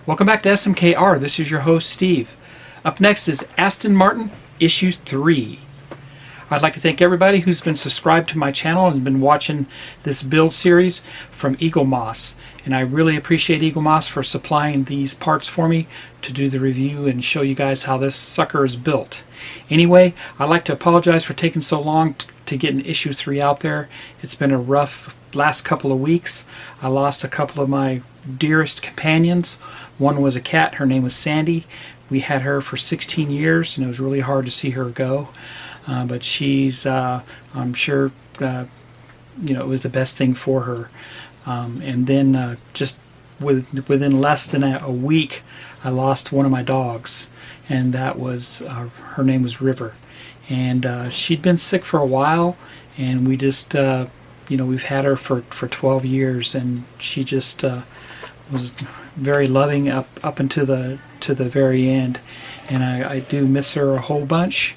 Welcome back to SMKR. This is your host, Steve. Up next is Aston Martin Issue 3. I'd like to thank everybody who's been subscribed to my channel and been watching this build series from Eaglemoss. And I really appreciate Eaglemoss for supplying these parts for me to do the review and show you guys how this sucker is built. Anyway, I'd like to apologize for taking so long to get an Issue 3 out there. It's been a rough last couple of weeks. I lost a couple of my dearest companions. One was a cat. Her name was Sandy. We had her for 16 years, and it was really hard to see her go. But she's, I'm sure, it was the best thing for her. And then just within less than a week, I lost one of my dogs, and that was, her name was River. And she'd been sick for a while, and we just, we've had her for 12 years, and she just was very loving up until the very end. And I do miss her a whole bunch.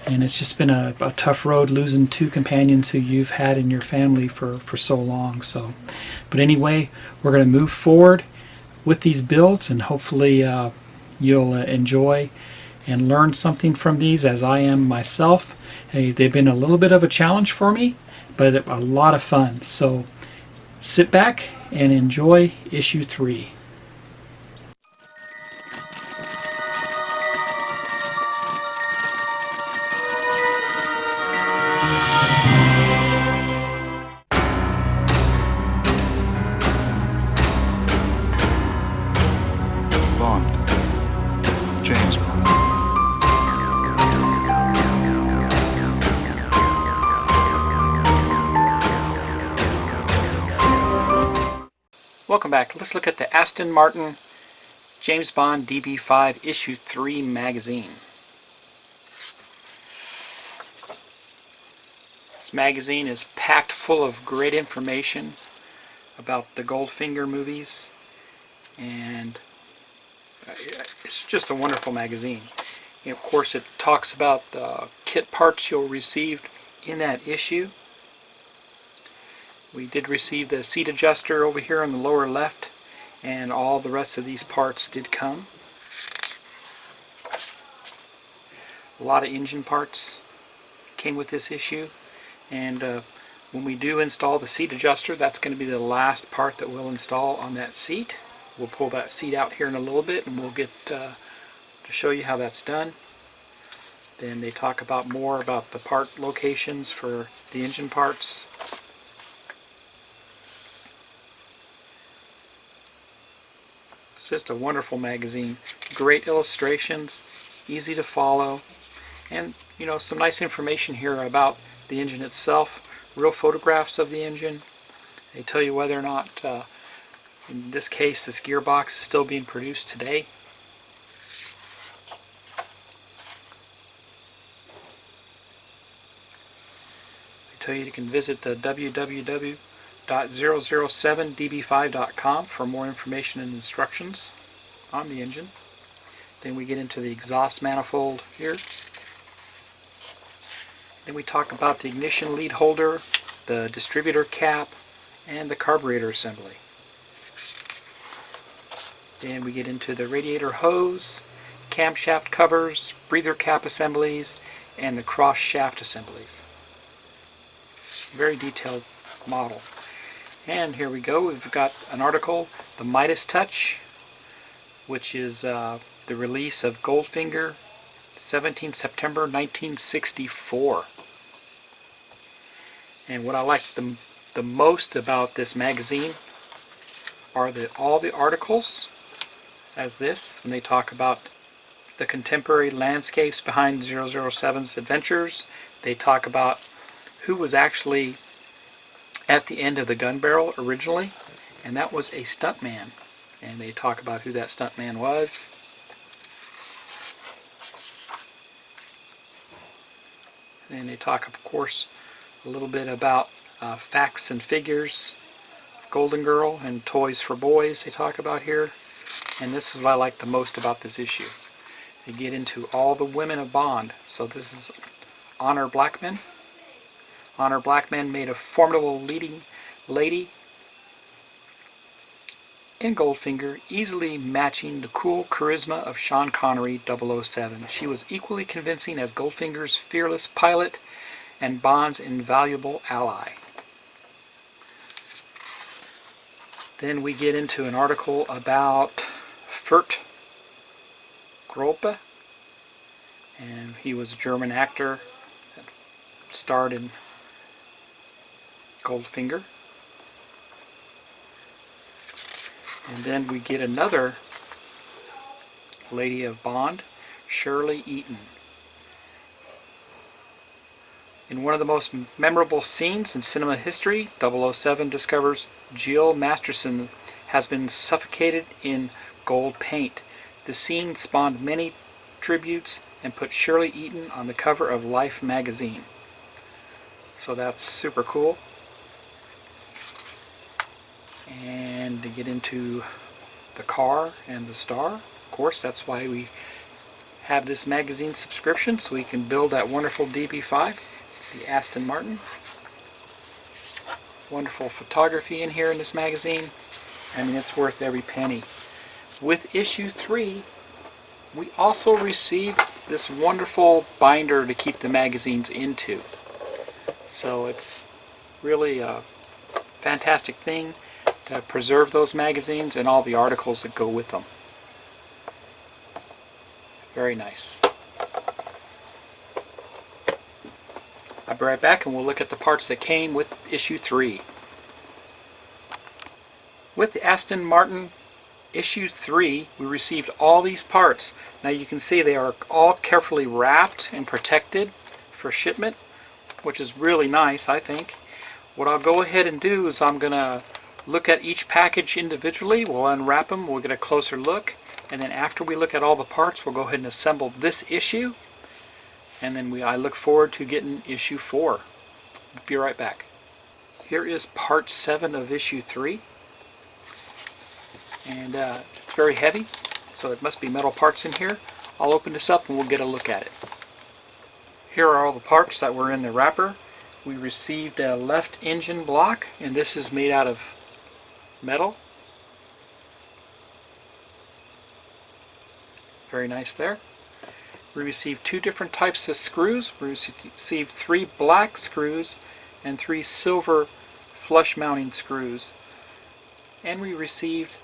And it's just been a tough road losing two companions who you've had in your family for so long. But anyway, we're going to move forward with these builds, and hopefully you'll enjoy and learn something from these, as I am myself. They've been a little bit of a challenge for me, but a lot of fun. So sit back and enjoy Issue 3. James Bond. Welcome back. Let's look at the Aston Martin James Bond DB5 Issue 3 magazine. This magazine is packed full of great information about the Goldfinger movies, and it's just a wonderful magazine. And of course, it talks about the kit parts you'll receive in that issue. We did receive the seat adjuster over here on the lower left, and all the rest of these parts did come. A lot of engine parts came with this issue, and when we do install the seat adjuster, that's going to be the last part that we'll install on that seat. We'll pull that seat out here in a little bit, and we'll get to show you how that's done. Then they talk about more about the part locations for the engine parts. It's just a wonderful magazine. Great illustrations, easy to follow, and some nice information here about the engine itself. Real photographs of the engine. They tell you whether or not in this case, this gearbox is still being produced today. They tell you can visit the www.007db5.com for more information and instructions on the engine. Then we get into the exhaust manifold here. Then we talk about the ignition lead holder, the distributor cap, and the carburetor assembly. Then we get into the radiator hose, camshaft covers, breather cap assemblies, and the cross shaft assemblies. Very detailed model. And here we go. We've got an article, The Midas Touch, which is the release of Goldfinger, 17 September 1964. And what I like the most about this magazine are all the articles, as this, when they talk about the contemporary landscapes behind 007's adventures. They talk about who was actually at the end of the gun barrel originally, and that was a stuntman. And they talk about who that stuntman was. And they talk, of course, a little bit about facts and figures, Golden Girl and Toys for Boys they talk about here. And this is what I like the most about this issue. They get into all the women of Bond. So this is Honor Blackman. Honor Blackman made a formidable leading lady and Goldfinger, easily matching the cool charisma of Sean Connery 007. She was equally convincing as Goldfinger's fearless pilot and Bond's invaluable ally. Then we get into an article about Furt Grope, and he was a German actor that starred in Goldfinger. And then we get another lady of Bond, Shirley Eaton. In one of the most memorable scenes in cinema history, 007 discovers Jill Masterson has been suffocated in gold paint. The scene spawned many tributes and put Shirley Eaton on the cover of Life magazine. So that's super cool. And to get into the car and the star, of course, that's why we have this magazine subscription, so we can build that wonderful DB5, the Aston Martin. Wonderful photography in here in this magazine. I mean, it's worth every penny. With issue 3, we also received this wonderful binder to keep the magazines into. So it's really a fantastic thing to preserve those magazines and all the articles that go with them. Very nice. I'll be right back and we'll look at the parts that came with issue 3. With the Aston Martin issue 3, we received all these parts. Now you can see they are all carefully wrapped and protected for shipment, which is really nice, I think. What I'll go ahead and do is I'm going to look at each package individually. We'll unwrap them, we'll get a closer look, and then after we look at all the parts, we'll go ahead and assemble this issue, and then I look forward to getting issue 4. Be right back. Here is part 7 of issue 3, and it's very heavy, so it must be metal parts in here. I'll open this up and we'll get a look at it. Here are all the parts that were in the wrapper. We received a left engine block, and this is made out of metal. Very nice there. We received 2 different types of screws. We received 3 black screws and 3 silver flush mounting screws. And we received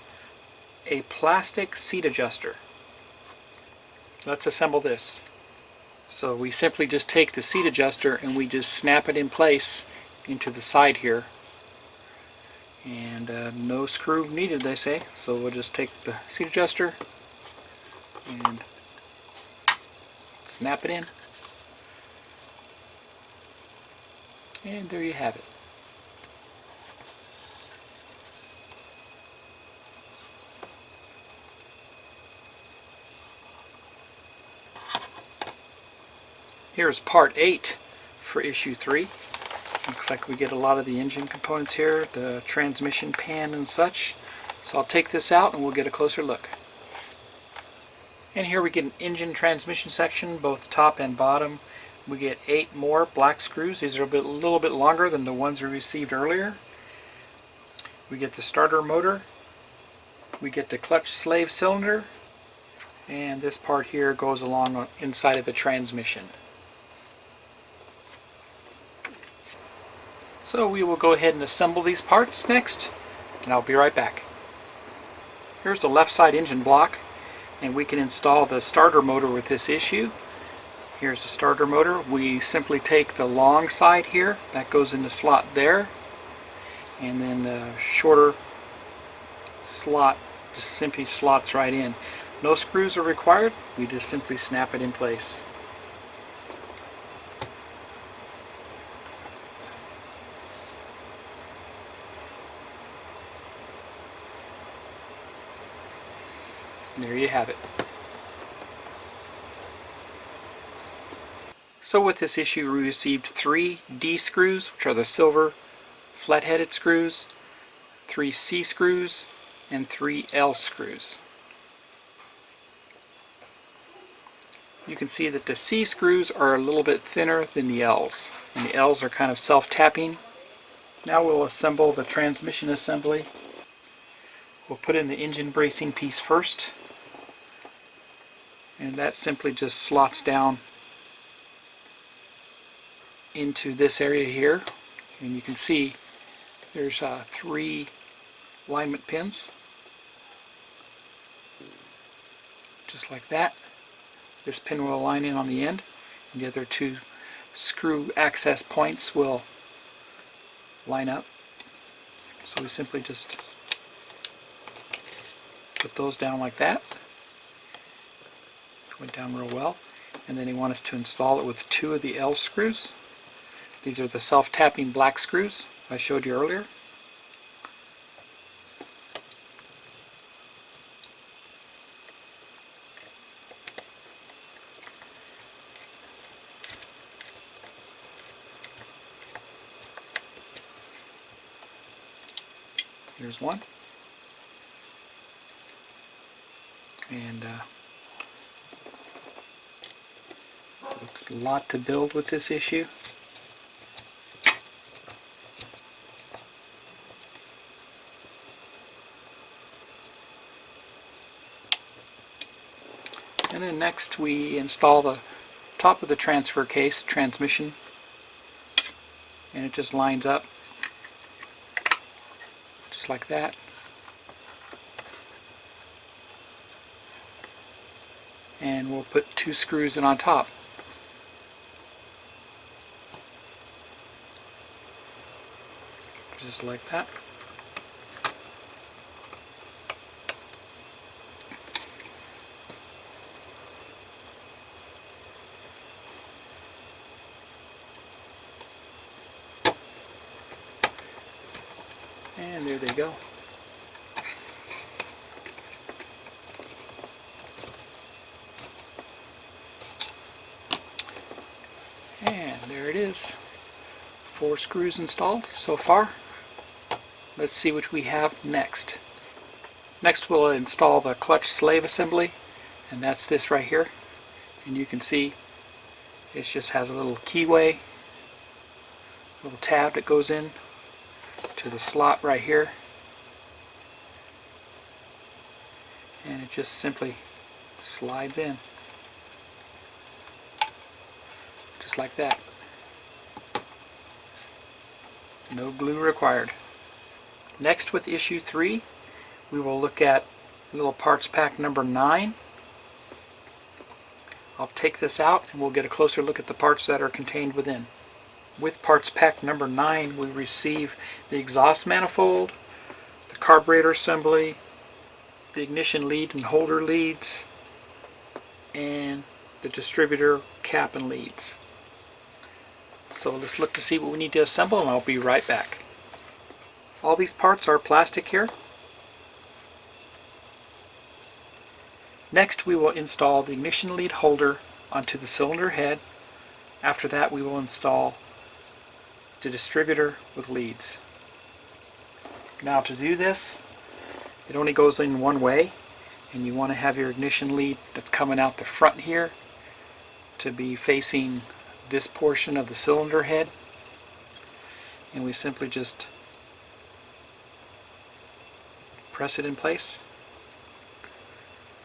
a plastic seat adjuster. Let's assemble this. So we simply just take the seat adjuster and we just snap it in place into the side here. And no screw needed, they say. So we'll just take the seat adjuster and snap it in. And there you have it. Here's part 8 for issue 3. Looks like we get a lot of the engine components here, the transmission pan and such. So I'll take this out and we'll get a closer look. And here we get an engine transmission section, both top and bottom. We get 8 more black screws. These are a little bit longer than the ones we received earlier. We get the starter motor. We get the clutch slave cylinder. And this part here goes along inside of the transmission. So we will go ahead and assemble these parts next, and I'll be right back. Here's the left side engine block, and we can install the starter motor with this issue. Here's the starter motor. We simply take the long side here, that goes in the slot there, and then the shorter slot just simply slots right in. No screws are required, we just simply snap it in place. There you have it. So with this issue we received 3 D screws, which are the silver flat-headed screws, 3 C screws, and 3 L screws. You can see that the C screws are a little bit thinner than the L's, and the L's are kind of self-tapping. Now we'll assemble the transmission assembly. We'll put in the engine bracing piece first, and that simply just slots down into this area here, and you can see there's 3 alignment pins, just like that. This pin will align in on the end, and the other 2 screw access points will line up. So we simply just put those down like that. Went down real well. And then they want us to install it with 2 of the L screws. These are the self-tapping black screws I showed you earlier. Here's one. And a lot to build with this issue. And then next we install the top of the transfer case transmission, and it just lines up just like that. And we'll put 2 screws in on top. Just like that. And there they go. And there it is. 4 screws installed so far. Let's see what we have next. Next we'll install the clutch slave assembly, and that's this right here. And you can see it just has a little keyway, little tab that goes in to the slot right here, and it just simply slides in just like that. No glue required. Next, with issue 3, we will look at little parts pack number 9. I'll take this out and we'll get a closer look at the parts that are contained within. With parts pack number 9, we receive the exhaust manifold, the carburetor assembly, the ignition lead and holder leads, and the distributor cap and leads. So let's look to see what we need to assemble, and I'll be right back. All these parts are plastic here. Next we will install the ignition lead holder onto the cylinder head. After that we will install the distributor with leads. Now to do this, it only goes in one way, and you want to have your ignition lead that's coming out the front here to be facing this portion of the cylinder head, and we simply just press it in place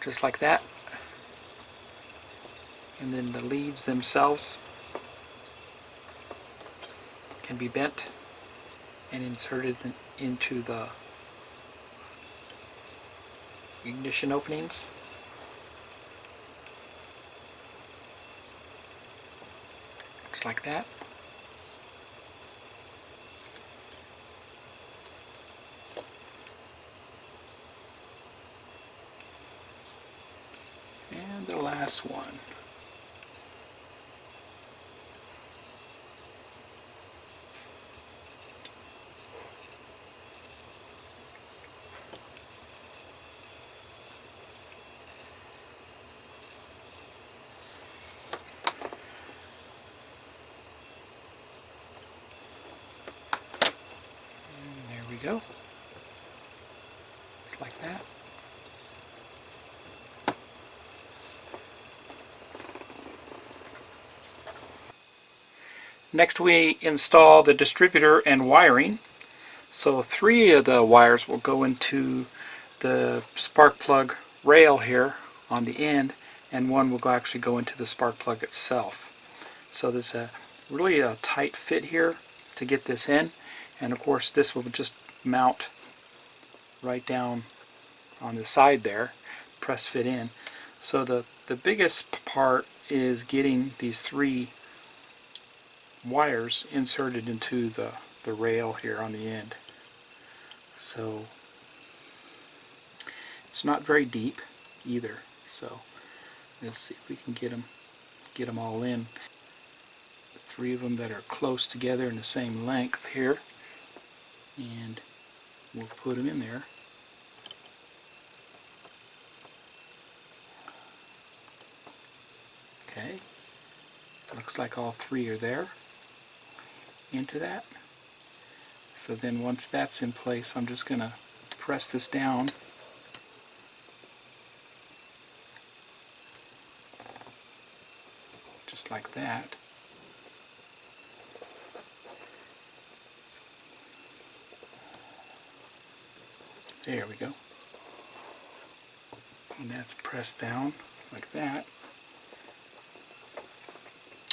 just like that, and then the leads themselves can be bent and inserted into the ignition openings. Just like that. And the last one. And there we go. Just like that. Next we install the distributor and wiring. So 3 of the wires will go into the spark plug rail here on the end, and one will actually go into the spark plug itself. So there's really a tight fit here to get this in, and of course this will just mount right down on the side there, press fit in. So the biggest part is getting these 3 wires inserted into the rail here on the end. So it's not very deep either, so let's see if we can get them all in. The 3 of them that are close together in the same length here, and we'll put them in there. Okay, looks like all 3 are there into that. So then once that's in place, I'm just going to press this down just like that. There we go. And that's pressed down like that.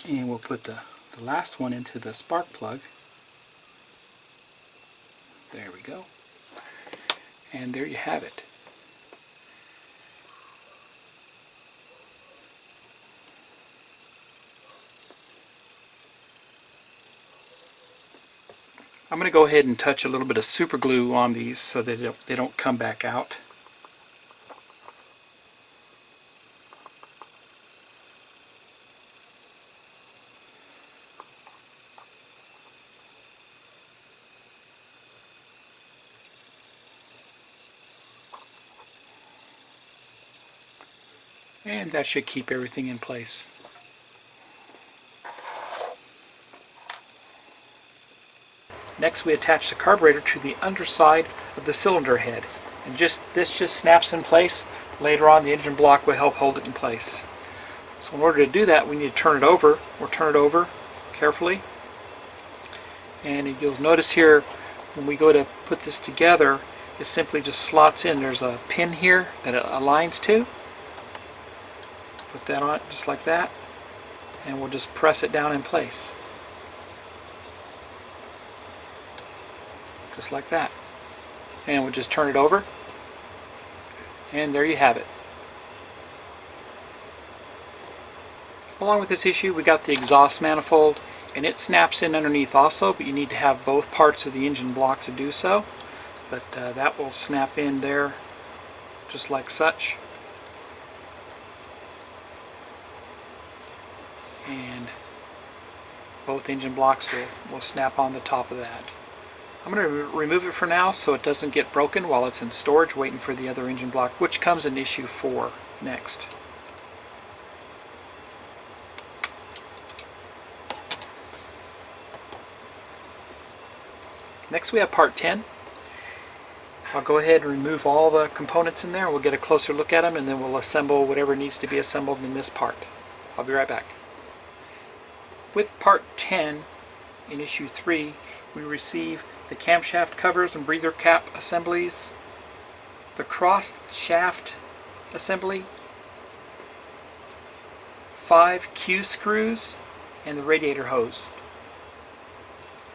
And we'll put the last one into the spark plug. There we go. And there you have it. I'm going to go ahead and touch a little bit of super glue on these so that they don't come back out. And that should keep everything in place. Next we attach the carburetor to the underside of the cylinder head. And this just snaps in place. Later on the engine block will help hold it in place. So in order to do that, we need to turn it over. We'll turn it over carefully. And you'll notice here when we go to put this together, it simply just slots in. There's a pin here that it aligns to. Put that on just like that, and we'll just press it down in place. Just like that. And we'll just turn it over, and there you have it. Along with this issue, we got the exhaust manifold, and it snaps in underneath also, but you need to have both parts of the engine block to do so. But that will snap in there just like such. And both engine blocks will snap on the top of that. I'm going to remove it for now so it doesn't get broken while it's in storage waiting for the other engine block, which comes in issue 4 next. Next we have part 10. I'll go ahead and remove all the components in there. We'll get a closer look at them, and then we'll assemble whatever needs to be assembled in this part. I'll be right back. With part 10 in issue 3, we receive the camshaft covers and breather cap assemblies, the cross shaft assembly, 5 Q screws, and the radiator hose.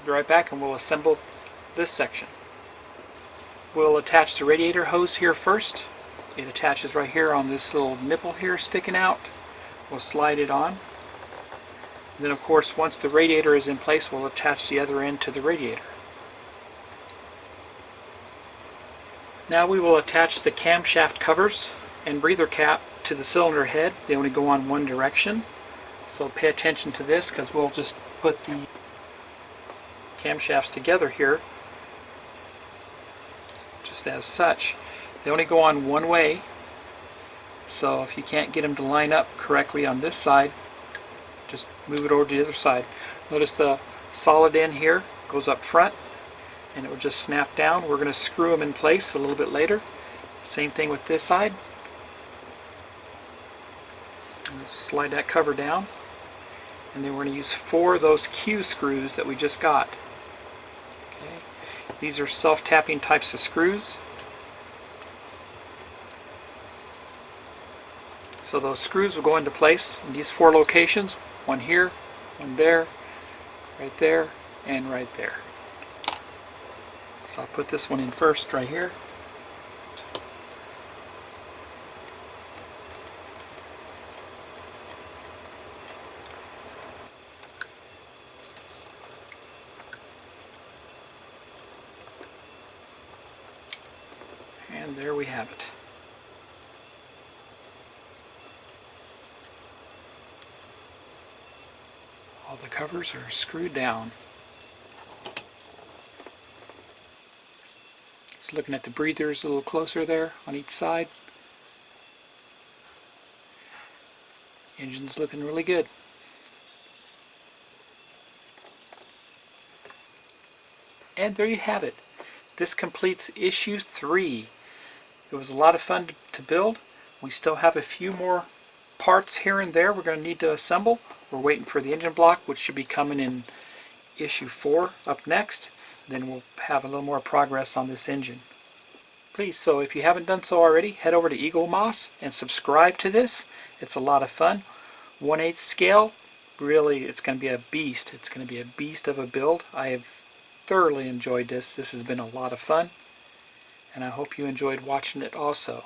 I'll be right back and we'll assemble this section. We'll attach the radiator hose here first. It attaches right here on this little nipple here sticking out. We'll slide it on. And then of course once the radiator is in place, we'll attach the other end to the radiator. Now we will attach the camshaft covers and breather cap to the cylinder head. They only go on one direction, so pay attention to this because we'll just put the camshafts together here just as such. They only go on one way, so if you can't get them to line up correctly on this side, just move it over to the other side. Notice the solid end here goes up front and it will just snap down. We're going to screw them in place a little bit later. Same thing with this side. Slide that cover down, and then we're going to use 4 of those Q screws that we just got. Okay. These are self-tapping types of screws. So those screws will go into place in these 4 locations. One here, one there, right there, and right there. So I'll put this one in first right here. And there we have it. All the covers are screwed down. Just looking at the breathers a little closer there on each side. Engine's looking really good. And there you have it. This completes issue 3. It was a lot of fun to build. We still have a few more parts here and there we're going to need to assemble. We're waiting for the engine block, which should be coming in issue 4 up next. Then we'll have a little more progress on this engine. Please, so if you haven't done so already, head over to Eaglemoss and subscribe to this. It's a lot of fun. 1/8 scale, really, it's going to be a beast. It's going to be a beast of a build. I have thoroughly enjoyed this. This has been a lot of fun, and I hope you enjoyed watching it also.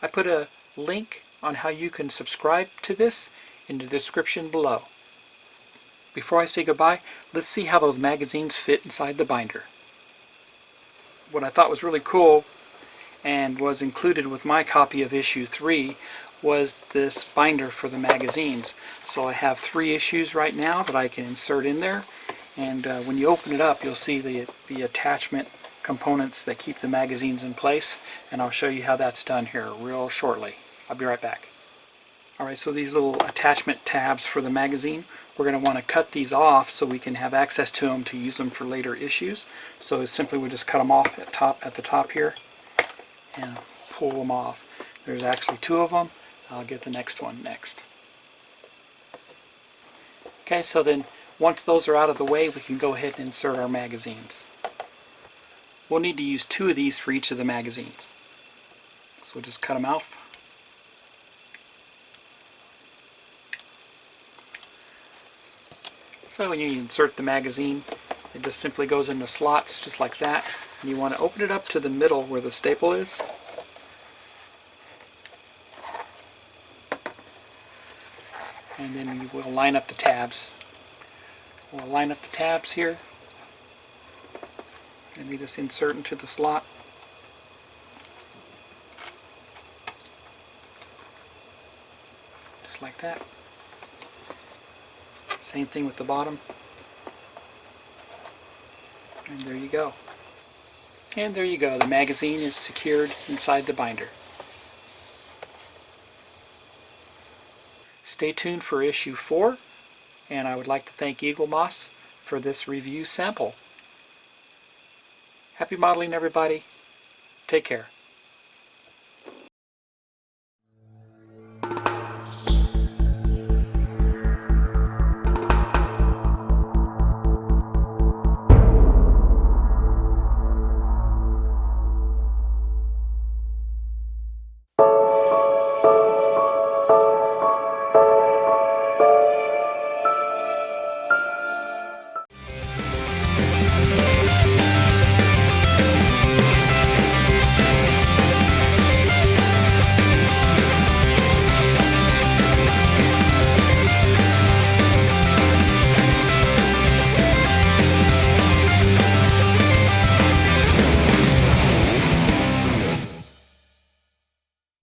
I put a link on how you can subscribe to this in the description below. Before I say goodbye, let's see how those magazines fit inside the binder. What I thought was really cool and was included with my copy of issue 3 was this binder for the magazines. So I have 3 issues right now that I can insert in there, and when you open it up you'll see the attachment components that keep the magazines in place, and I'll show you how that's done here real shortly. I'll be right back. Alright, so these little attachment tabs for the magazine, we're going to want to cut these off so we can have access to them to use them for later issues. So simply we just cut them off at the top here and pull them off. There's actually 2 of them. I'll get the next one next. Okay, so then once those are out of the way, we can go ahead and insert our magazines. We'll need to use 2 of these for each of the magazines. So we'll just cut them off. So when you insert the magazine, it just simply goes into slots just like that. And you want to open it up to the middle where the staple is. And then you will line up the tabs. We'll line up the tabs here. And you just insert into the slot. Just like that. Same thing with the bottom. And there you go. And there you go. The magazine is secured inside the binder. Stay tuned for issue 4, and I would like to thank Eaglemoss for this review sample. Happy modeling, everybody. Take care.